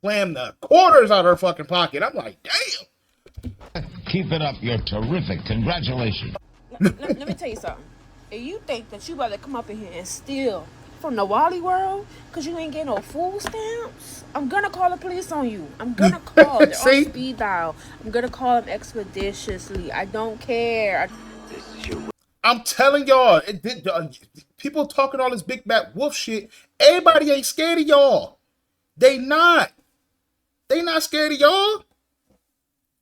slam the quarters out of her fucking pocket. I'm like, damn. Keep it up. You're terrific. Congratulations. Let me tell you something. If you think that you better come up in here and steal from the Wally world because you ain't getting no food stamps, I'm going to call the police on you. I'm going to call. They're on speed dial. I'm going to call them expeditiously. I don't care. I'm telling y'all, people talking all this big bad wolf shit. Everybody ain't scared of y'all. They not. They not scared of y'all.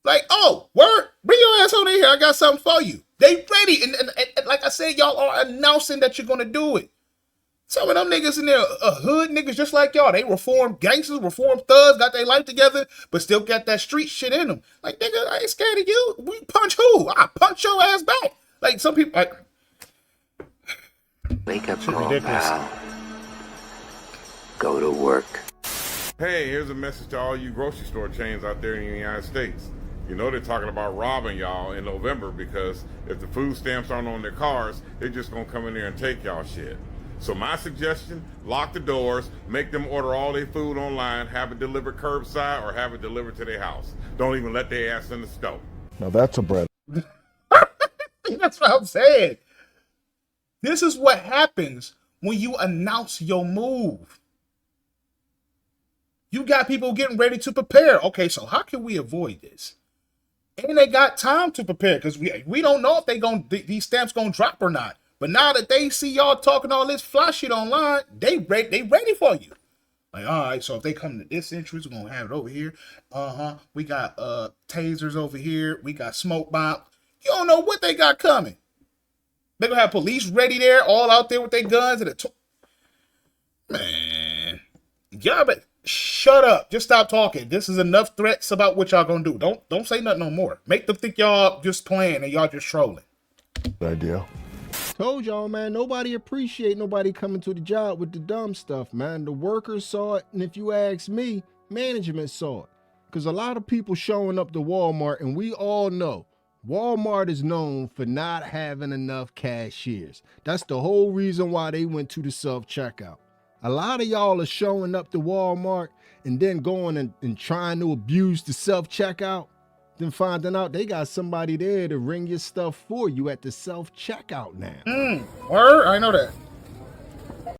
Like, oh, word, bring your ass on in here. I got something for you. They ready. And like I said, y'all are announcing that you're going to do it. Some of them niggas in there, hood niggas just like y'all. They reformed gangsters, reformed thugs, got their life together, but still got that street shit in them. Like, nigga, I ain't scared of you. We punch who? I punch your ass back. Like, some people, like, wake up call, pal. Go to work. Hey, here's a message to all you grocery store chains out there in the United States. You know they're talking about robbing y'all in November because if the food stamps aren't on their cars, they're just gonna come in there and take y'all shit. So my suggestion, lock the doors, make them order all their food online, have it delivered curbside or have it delivered to their house. Don't even let their ass in the stove. Now that's a bread. That's what I'm saying. This is what happens when you announce your move. You got people getting ready to prepare. Okay, so how can we avoid this? And they got time to prepare because we don't know if these stamps gonna drop or not. But now that they see y'all talking all this fly shit online, they ready for you. Like, all right, so if they come to this entrance, we're gonna have it over here. We got tasers over here. We got smoke bomb. You don't know what they got coming. They gonna have police ready there, all out there with their guns and man, y'all but shut up. Just stop talking. This is enough threats about what y'all gonna do. Don't say nothing no more. Make them think y'all just playing and y'all just trolling. Good idea. Told y'all, man, nobody appreciate nobody coming to the job with the dumb stuff, man. The workers saw it, and if you ask me, management saw it. Because a lot of people showing up to Walmart, and we all know Walmart is known for not having enough cashiers. That's the whole reason why they went to the self-checkout. A lot of y'all are showing up to Walmart and then going and trying to abuse the self-checkout. then finding out they got somebody there to ring your stuff for you at the self-checkout now. Word? I know that.